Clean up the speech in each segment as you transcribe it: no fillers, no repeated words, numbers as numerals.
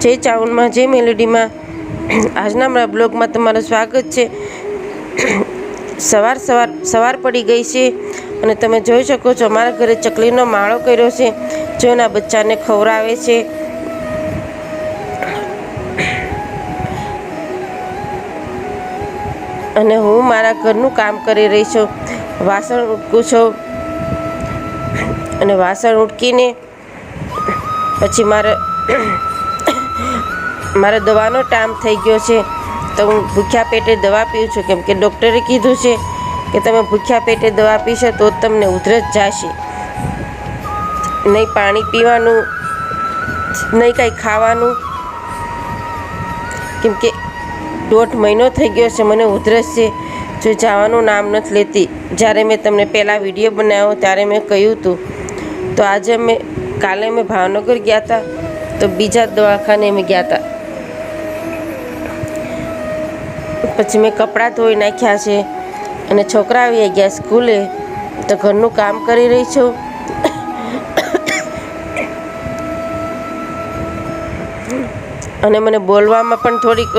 જય ચાવલમાં, જય મેલેડીમાં. આજના મારા બ્લોગમાં તમારું સ્વાગત છે. સવાર પડી ગઈ છે અને તમે જોઈ શકો છો અમારા ઘરે ચકલીનો માળો કર્યો છે, જો એના બચ્ચાને ખવડાવે છે. અને હું મારા ઘરનું કામ કરી રહી છું, વાસણ ઉટકું છું. અને વાસણ ઉટકીને પછી મારે દવાનો ટાઈમ થઈ ગયો છે, તો હું ભૂખ્યા પેટે દવા પીઉં છું, કેમ કે ડૉક્ટરે કીધું છે કે તમે ભૂખ્યા પેટે દવા પીશો તો તમને ઉધરસ જશે. નહીં પાણી પીવાનું, નહીં કાંઈ ખાવાનું, કેમ કે 1.5 મહિનો થઈ ગયો છે મને ઉધરસ છે, જો જવાનું નામ નથી લેતી. જ્યારે મેં તમને પહેલાં વિડીયો બનાવ્યો ત્યારે મેં કહ્યું હતું. તો આજે કાલે મેં ભાવનગર ગયા હતા, તો બીજા દવાખાને મેં ગયા હતા. પછી મેં કપડાં ધોઈ નાખ્યા છે અને છોકરા આવી ગયા સ્કૂલે, તો ઘરનું કામ કરી રહી છું. અને મને બોલવામાં પણ થોડીક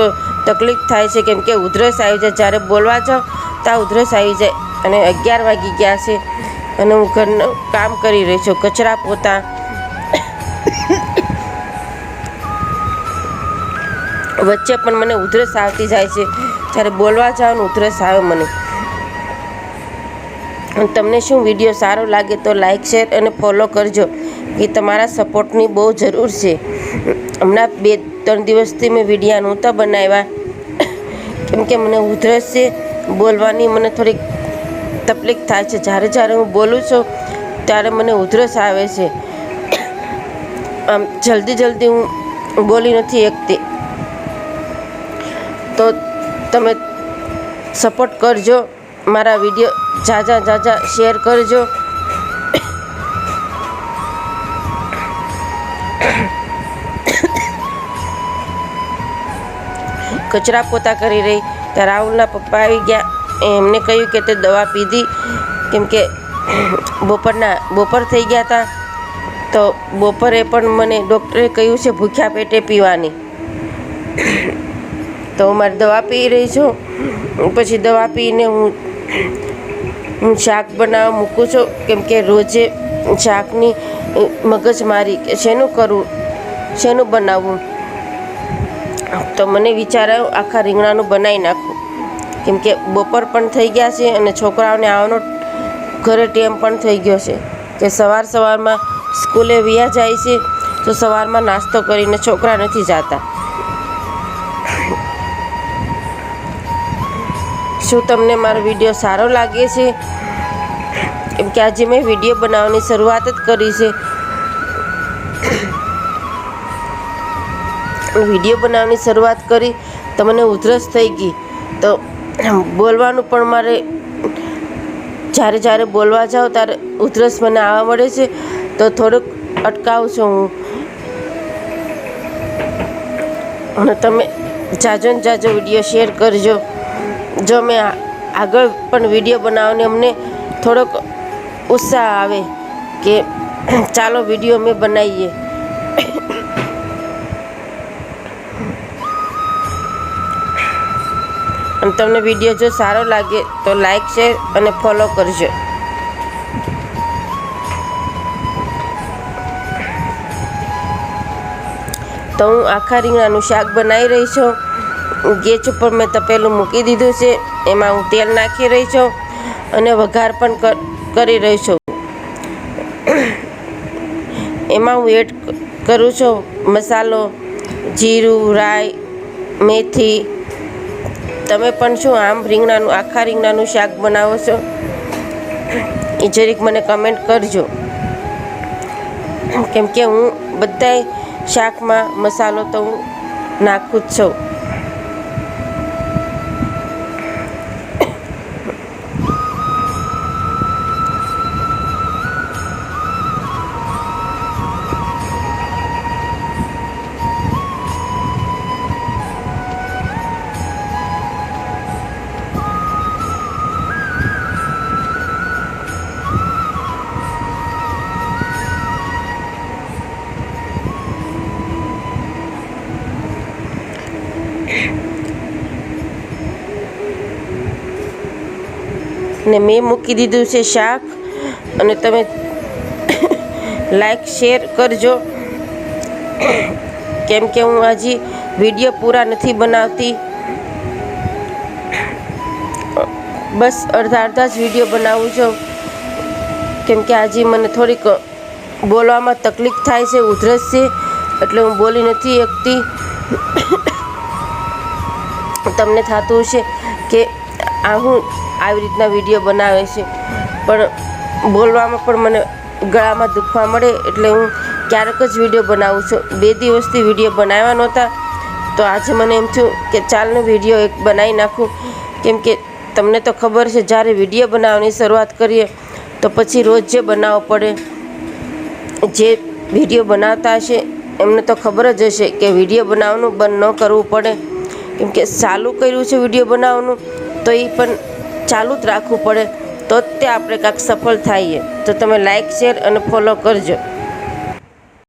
તકલીફ થાય છે, કેમ કે ઉધરસ આવી જાય. જ્યારે બોલવા જાઉં ત્યાં ઉધરસ આવી જાય. અને 11 વાગી ગયા છે અને હું ઘરનું કામ કરી રહી છું, કચરા પોતા. વચ્ચે પણ મને ઉધરસ આવતી જાય છે, જ્યારે બોલવા જાઉં ઉધરસ આવે મને. તમને શું વિડીયો સારો લાગે તો લાઈક, શેર અને ફોલો કરજો, કે તમારા સપોર્ટની બહુ જરૂર છે. હમણાં 2-3 દિવસથી મેં વિડીયો નહોતા બનાવ્યા, કેમ કે મને ઉધરસ છે, બોલવાની મને થોડીક તકલીફ થાય છે. જ્યારે હું બોલું છું ત્યારે મને ઉધરસ આવે છે. આમ જલ્દી હું બોલી નથી શકતી. તો તમે સપોર્ટ કરજો, મારા વિડીયો જાજા શેર કરજો. કચરા પોતા કરી રહી ત્યાં રાહુલના પપ્પા આવી ગયા. એમને કહ્યું કે તે દવા પીધી, કેમ કે બપોર થઈ ગયા હતા. તો બપોરે પણ મને ડૉક્ટરે કહ્યું છે ભૂખ્યા પેટે પીવાની. તો હું મારી દવા પી રહી છું. પછી દવા પીને હું શાક બનાવવા મૂકું છું, કેમ કે રોજે શાકની મગજમારી કે શેનું કરવું, શેનું બનાવવું. તો મને વિચાર આવ્યો આખા રીંગણાનું બનાવી નાખું, કેમ કે બપોર પણ થઈ ગયા છે અને છોકરાઓને આવવાનો ઘરે ટાઈમ પણ થઈ ગયો છે, કે સવારમાં સ્કૂલે વયા જાય છે. તો સવારમાં નાસ્તો કરીને છોકરા નથી જતા. શું તમને મારો વિડીયો સારો લાગે છે? કેમ કે આજે મેં વિડીયો બનાવવાની શરૂઆત જ કરી છે. વિડીયો બનાવવાની શરૂઆત કરી તો મને ઉધરસ થઈ ગઈ. તો બોલવાનું પણ મારે જ્યારે બોલવા જાઉં ત્યારે ઉધરસ મને આવવા મળે છે, તો થોડુંક અટકાવું છું હું. અને તમે જાજો વિડીયો શેર કરજો. જો મેં આગળ પણ વિડીયો બનાવવાની અમને થોડોક ઉત્સાહ આવે કે ચાલો વિડીયો અમે બનાવીએ. અને તમને વિડીયો જો સારો લાગે તો લાઈક, શેર અને ફોલો કરજો. તો હું આખા રીંગણાનું શાક બનાવી રહી છું. ગેસ ઉપર મેં તપેલું મૂકી દીધું છે, એમાં હું તેલ નાખી રહી છું અને વઘાર પણ કરી રહી છું. એમાં હું એડ કરું છું મસાલો, જીરું, રાઈ, મેથી. તમે પણ શું આખા રીંગણાનું શાક બનાવો છો એ જરીક મને કમેન્ટ કરજો, કેમ કે હું બધાય શાકમાં મસાલો તો હું નાખું જ છું. ને મેં મૂકી દીધું છે શાક, અને તમે લાઈક શેર કરજો, કેમ કે હું હજી વિડીયો પૂરા નથી બનાવતી. બસ અડધા જ વિડીયો બનાવું છું, કેમ કે આજે મને થોડીક બોલવામાં તકલીફ થાય છે, ઉધરસ છે, એટલે હું બોલી નથી શકતી. તમને થતું હશે કે હું આવી રીતના વિડીયો બનાવે છે, પણ બોલવામાં પણ મને ગળામાં દુખવા મળે, એટલે હું ક્યારેક જ વિડીયો બનાવું છું. 2 દિવસથી વિડીયો બનાવ્યા નહોતા, તો આજે મને એમ થયું કે ચાલને વિડીયો એક બનાવી નાખું, કેમ કે તમને તો ખબર છે જ્યારે વિડીયો બનાવવાની શરૂઆત કરીએ તો પછી રોજ જે બનાવવો પડે. જે વિડીયો બનાવતા હશે એમને તો ખબર જ હશે કે વિડીયો બનાવવાનું બંધ ન કરવું પડે, કેમ કે ચાલુ કર્યું છે વિડીયો બનાવવાનું તો એ પણ ચાલુ જ રાખવું પડે, તો જ તે આપણે કાંઈક સફળ થઈએ. તો તમે લાઈક શેર અને ફોલો કરજો.